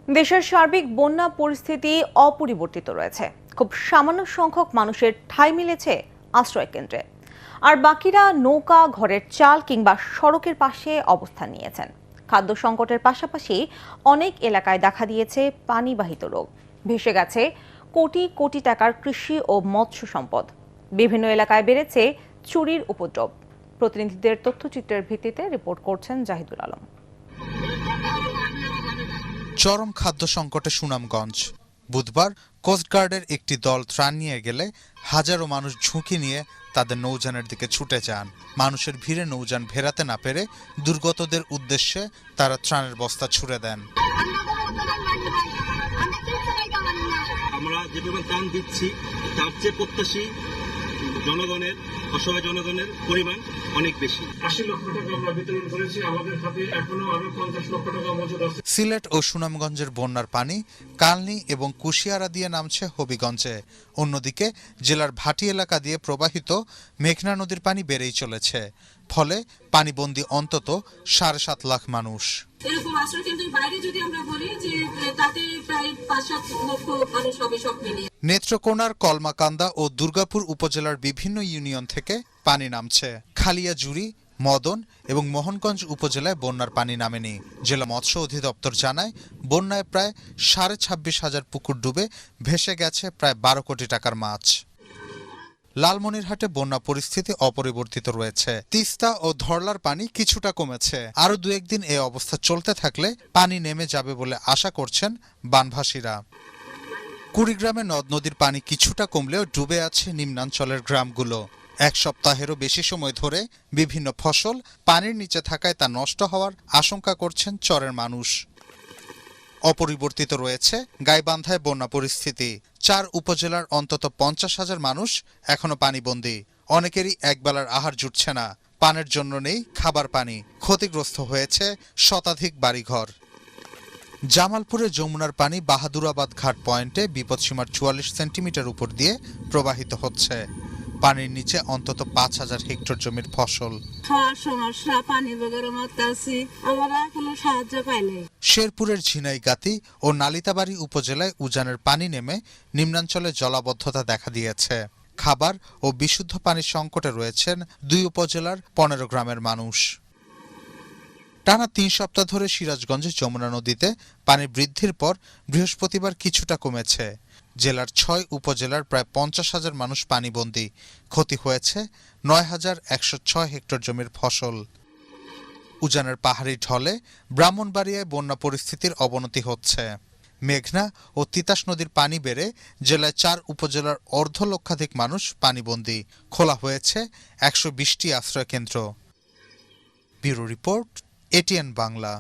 দেশের সার্বিক বন্যা পরিস্থিতি অপরিবর্তিত রয়েছে। খুব সামান্য সংখ্যক মানুষের ঠাঁই মিলেছে আশ্রয় কেন্দ্রে, আর বাকিরা নৌকা, ঘরের চাল কিংবা সড়কের পাশে অবস্থান নিয়েছেন। খাদ্য সংকটের পাশাপাশি অনেক এলাকায় দেখা দিয়েছে পানিবাহিত রোগ। ভেসে গেছে কোটি কোটি টাকার কৃষি ও মৎস্য সম্পদ। বিভিন্ন এলাকায় বেড়েছে চুরির উপদ্রব। প্রতিনিধিদের তথ্যচিত্রের ভিত্তিতে রিপোর্ট করছেন জাহিদুল আলম। চরম খাদ্য সংকটে সুনামগঞ্জ। বুধবার কোস্টগার্ডের একটি দল ত্রাণ নিয়ে গেলে হাজারো মানুষ ঝুঁকি নিয়ে তাদের নৌযানের দিকে ছুটে যান। মানুষের ভিড়ে নৌযান ভেরাতে না পেরে দুর্গতদের উদ্দেশ্যে তারা ত্রাণের বস্তা ছুড়ে দেন। আমরা যেভাবে ত্রাণ দিচ্ছি তার চেয়ে প্রত্যাশী জনগণের, অসহায় জনগণের পরিমাণ অনেক বেশি। 80 লক্ষ টাকা আমরা বিতরণ করেছি। আমাদের হাতে এখনো আরো 50 লক্ষ টাকা মজুদ আছে। সিলেট ও সুনামগঞ্জের বন্যার পানি কালনী এবং কুশিয়ারা দিয়ে নামছে হবিগঞ্জে। অন্যদিকে জেলার ভাটি এলাকা দিয়ে প্রবাহিত মেঘনা নদীর পানি বেড়েই চলেছে। ফলে পানিবন্দী অন্তত 7.5 লাখ মানুষ। এরকম আশ্রয় কেন্দ্রের বাইরে যদি আমরা বলি যে তাতে প্রায় 5-7 লক্ষ মানুষ হবে সব মিলিয়ে। নেত্রকোনার কলমাকান্দা ও দুর্গাপুর উপজেলার বিভিন্ন ইউনিয়ন থেকে পানি নামছে। খালিয়াজুড়ি, মদন এবং মোহনগঞ্জ উপজেলায় বন্যার পানি নামেনি। জেলা মৎস্য অধিদপ্তর জানায়, বন্যায় প্রায় 26,500 পুকুর ডুবে ভেসে গেছে প্রায় 12 কোটি টাকার মাছ। লালমনিরহাটে বন্যা পরিস্থিতি অপরিবর্তিত রয়েছে। তিস্তা ও ধরলার পানি কিছুটা কমেছে। আরও 2-1 দিন এ অবস্থা চলতে থাকলে পানি নেমে যাবে বলে আশা করছেন বানভাসীরা। কুড়িগ্রামে নদ নদীর পানি কিছুটা কমলেও ডুবে আছে নিম্নাঞ্চলের গ্রামগুলো। 1 সপ্তাহেরও বেশি সময় ধরে বিভিন্ন ফসল পানির নিচে থাকায় তা নষ্ট হওয়ার আশঙ্কা করছেন চরের মানুষ। অপরিবর্তিত রয়েছে গাইবান্ধায় বন্যা পরিস্থিতি। 4 উপজেলার অন্তত 50,000 মানুষ এখনো পানিবন্দী। অনেকেরই একবেলার আহার জুটছে না। পানের জন্য নেই খাবার পানি। ক্ষতিগ্রস্ত হয়েছে শতাধিক বাড়িঘর। জামালপুরে যমুনার পানি বাহাদুরাবাদ ঘাট পয়েন্টে বিপদসীমার 44 সেন্টিমিটার উপর দিয়ে প্রবাহিত হচ্ছে। পানির নিচে অন্তত 5,000 হেক্টর জমির ফসল। শেরপুরের ঝিনাইগাতি ও নালিতাবাড়ী উপজেলায় উজানের পানি নেমে নিম্নাঞ্চলে জলাবদ্ধতা দেখা দিয়েছে। খাবার ও বিশুদ্ধ পানির সংকটে রয়েছেন 2 উপজেলার 15 গ্রামের মানুষ। টানা 3 সপ্তাহ ধরে সিরাজগঞ্জে যমুনা নদীতে পানি বৃদ্ধির পর বৃহস্পতিবার কিছুটা কমেছে। জেলার 6 উপজেলার প্রায় 50,000 মানুষ পানিবন্দী। ক্ষতি হয়েছে 9,106 হেক্টর জমির ফসল। উজানের পাহাড়ি ঢলে ব্রাহ্মণবাড়িয়ায় বন্যা পরিস্থিতির অবনতি হচ্ছে। মেঘনা ও তিতাস নদীর পানি বেড়ে জেলায় 4 উপজেলার অর্ধলক্ষাধিক মানুষ পানিবন্দী। খোলা হয়েছে 120টি আশ্রয় কেন্দ্র। Bureau report, ATN Bangla.